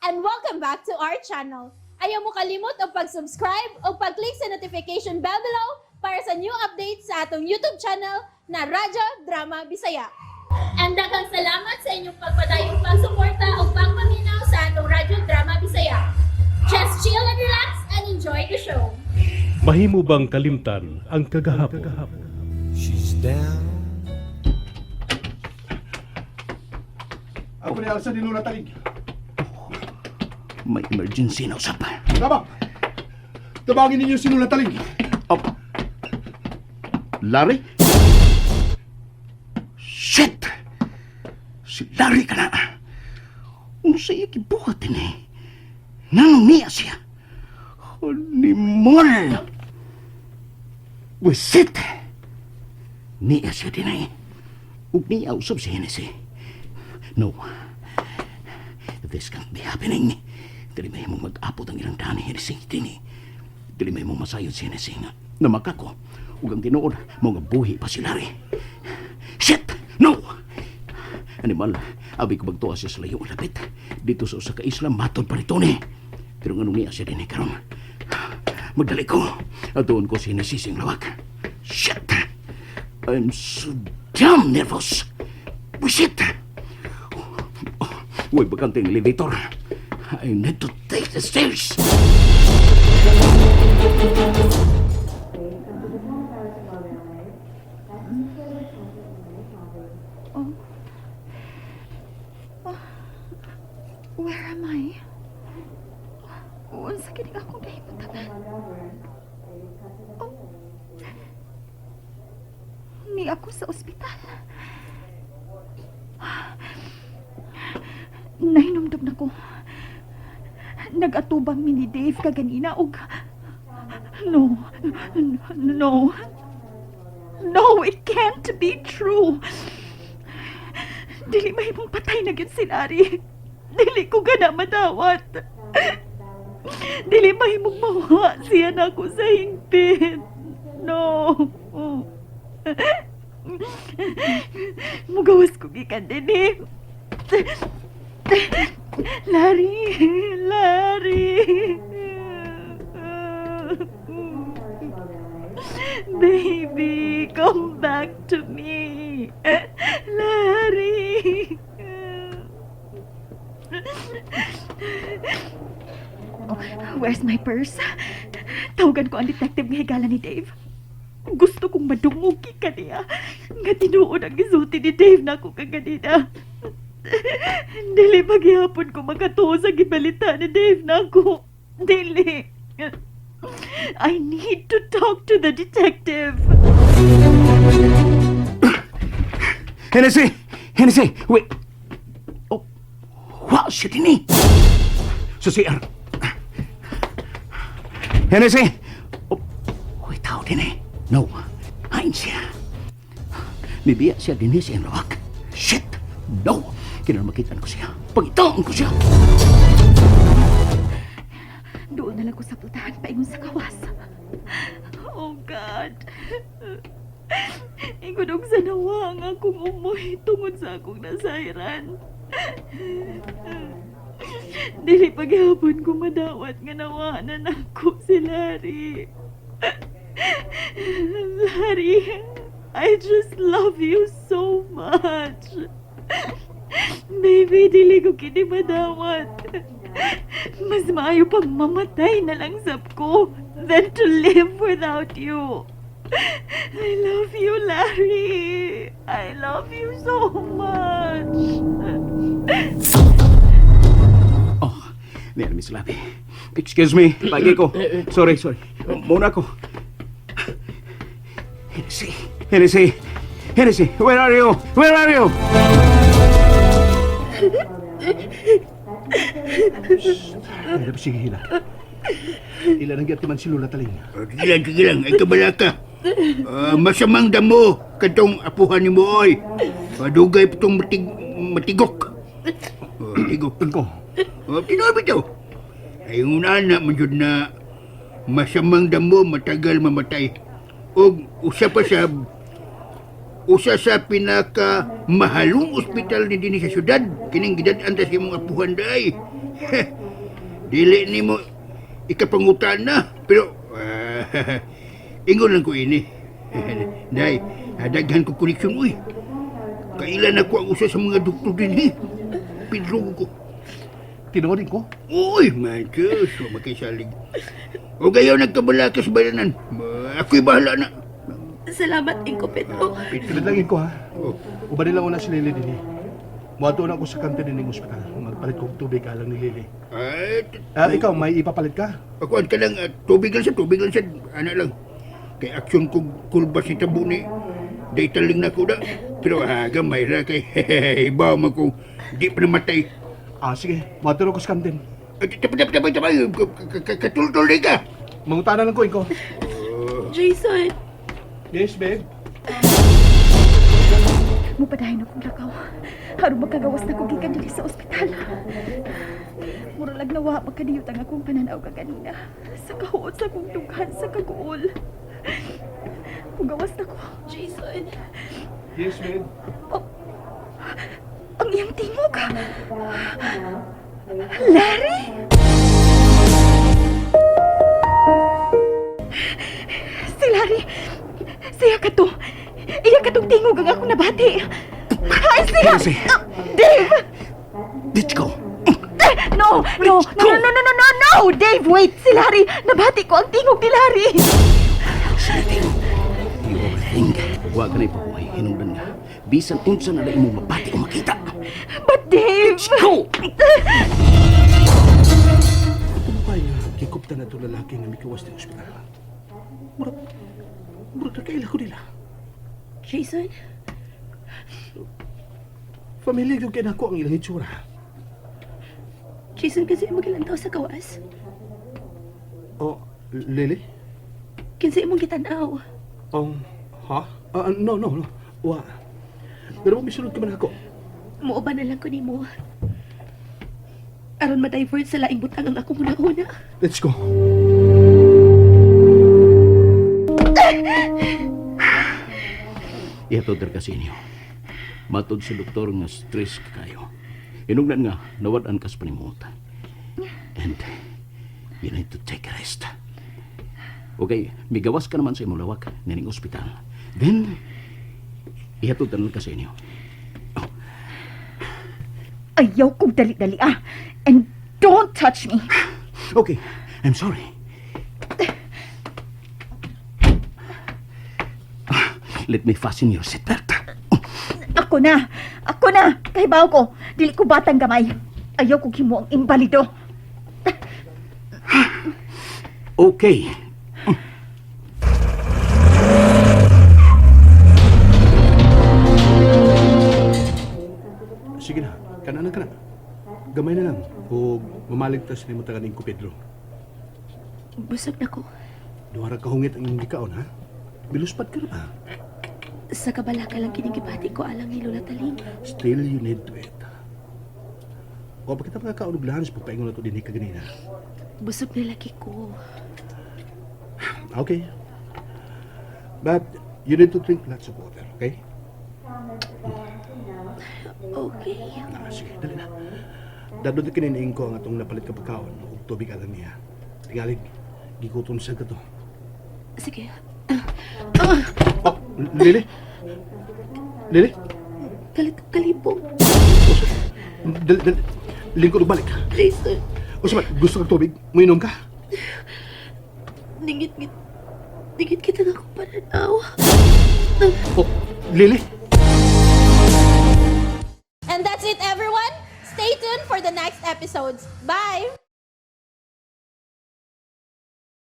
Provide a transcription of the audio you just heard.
and welcome back to our channel. Ayaw mo kalimot o pag-subscribe o pag-click sa notification bell below para sa new updates sa atong YouTube channel na Radyo Drama Bisaya. And daghang salamat sa inyong pagpadayong pagsuporta o pagpaminaw sa atong Radyo Drama Bisaya. Just chill and relax and enjoy the show. Mahimo bang kalimtan ang kagahapon? She's down. Ako ni Alsa di Luna Talig. May emergency na usap. Tabang! Tabangin ninyo si Luna Talig. Oh. Larry? Shit! Si Larry ka na. Unsa'y ikibuhat din eh. Nanong niya siya. Honeymoon! Wisit! Niya siya din eh. Ug niya usap si Hennessy. No. This can't be happening. Dili may mong mag-apot ang ilang daan ni Hennessy. Dili may mong masayod si Hennessy nga. Namaka ko. Ug ang tinuod, mga buhi pa si Larry. Shit! No! Animal, abi ko magtuwa siya sa layong lapit. Dito sa usa ka isla, matod pa rito ni. Pero nga nung niya siya din karon. Magdali ko. Atuon ko si Hennessy sing lawak. Shit! I'm so damn nervous. Shit! Uy, bakante ang elevator. I need to take the stairs. Where am I? Unsa kini akong nahimutang? Oh. Ni ako sa ospital. Nahinumdum na ko. Nag-atubang mi ni Dave kaganina og No, it can't be true. Dili mahimong patay na gyud si Larry. Dili ko gana madawat. Dili mahimong mawa siya na ako sa hingpit. No. Mugawas ko gikan din. Larry. Baby, come back to me. Larry. Where's my purse? Tawagan ko ang detective nga higala ni Dave. Gusto kong madungugi ka niya. Nga tinuod ang gisulti ni Dave na ako kaganina. Dili paghihapon ko makatuo sa gibalita ni Dave na ako. Dili. I need to talk to the detective. Hennessy, wait. Oh, wow, shit ini. Sa CR. Hennessy. Oh, wait, tao din eh. No, hain siya. Nibiya siya din siya ang lawak. Shit, no. Kinamakitan ko siya. Pagitaon ko siya. Doon na lang ko sa pultahan paingon sa kawas. Oh God. Ingudog sa nawa ang akong umoy tungod sa akong nasairan. Dili paghapon ko madawat nga nawanan ako si Larry. Larry, I just love you so much. Baby, dili ko kini madawat. Mas maayo pang mamatay na lang sab ko than to live without you. I love you, Larry. I love you so much. Oh, there, Miss Labi. Excuse me, pagi ko. Sorry. Muna ko. Hennessy, where are you? Sige, hila. Ilan ang gatiman si Lula Taling? Gilang, ay kabala ka. Masamang damo, katong apuhan ni mo, oy. Dugay pa itong matigok. Matigok. Ko. Tinoy ito. Ay una na, manjud na masamang damo, matagal mamatay. O usa sa pinaka mahalong ospital ni dinhi sa syudad. Kining gidad-an ta sa imong apuhan day. Dili ni mo ikapangutan na. Pero, ingon lang ko ini. Day, daghan ko koneksyon, uy. Kailan ako ang usa sa mga doktor din, Pedro ko. Tinoodin ko. Uy, my Diyos, makaisalig. O gayaw nagkabalakas bayanan. Ako'y bahala na. Salamat, Inko Pedro. Pinadlangin ko ha. Oh, Uba nila una si Lily din eh. Muadto na ako sa kantin ng ospital. Magpalit kong tubig alang ni Lily. Ikaw, may ipapalit ka? Ako ka lang, tubig lang siya. Ano lang. Kay aksyon kong kulbas ni tabo ni. Day taling na ko na. Pero gamay ra kay ibaw mo kung di pa namatay. Sige. Muadto na ako sa kantin. Tapay. Katultuloy ka. Mangutana lang ko, ikaw. Jason, Yes, babe. mupadahin akong lakaw. Harong magkagawas na kong gikan dili sa ospital. Mura lag nawa magkadiyot ang akong pananaw kaganina. Sa kahuot sa akong dughan sa kaguol. Mugawas na ko. Jason, Yes, babe. ang iyang tingog. Larry? Si Larry. Siya ka to. Iya ka tong tingog ang akong nabati. Ay, siya! Dave! Let's go. No! Dave, wait! Si Larry! Nabati ko ang tingog ni Larry! You overthink. Huwag ka na ipakuhay. Hinungdan nga. Bisan unsa na mo mabati o makita. But Dave! Go! Kumpay nga, kikupta na ito lalaki nga may kawas ng ospital. Murag na kaila ko nila. Jason? Pamilya yung kinako ang ilang itsura. Jason, kasi magilantaw sa kawas. Lily? Kinsa imong gitanaw. Ha? No. Wa. Pero misunod ka man ako. Muuban na lang ko nimo. Aron ma-divert sa laing butang ang ako muna-una. Let's go. Ihatod ka sa inyo. Matod sa doktor nga stress ka kayo. Inugnan nga, nawad-an ka sa panimutan. And you need to take a rest. Okay, migawas ka naman sa imong lawak, nining ospital. Then, ihatod ka sa inyo. Ayaw kong dali-dali And don't touch me. Okay, I'm sorry. Let me fasten your seatbelt. Ako na! Kahibaw ko, dili ko batang gamay. Ayaw kong himo ang imbalido. Okay. Sige na, kanan. Gamay na lang. O mamaligtas ni mo taganing ko, Pedro. Busog na ko. Duwara ka hungit ang iyong likaon, ha? Biluspad ka na ba? Sa kabala ka lang kinigibati ko alang ni Lola Taling. Still, you need to eat. O, bakit ang mga kaunuglahan sa pagpaingon na ito din kaganina? Busog na laki ko. Okay. But, you need to drink lots of water, okay? Okay. Sige, dali na. Dadod na kininiing ko ang atong napalit ka pagkaon o tubig alam niya. Tingalig, gikuton sa ka to. Sige. Lily? Kalipong. Lingkod balik. Jason. O sabat, gusto kang tubig? Mainom ka? Dingit kita nga akong pananaw. Lily? And that's it, everyone. Stay tuned for the next episodes. Bye!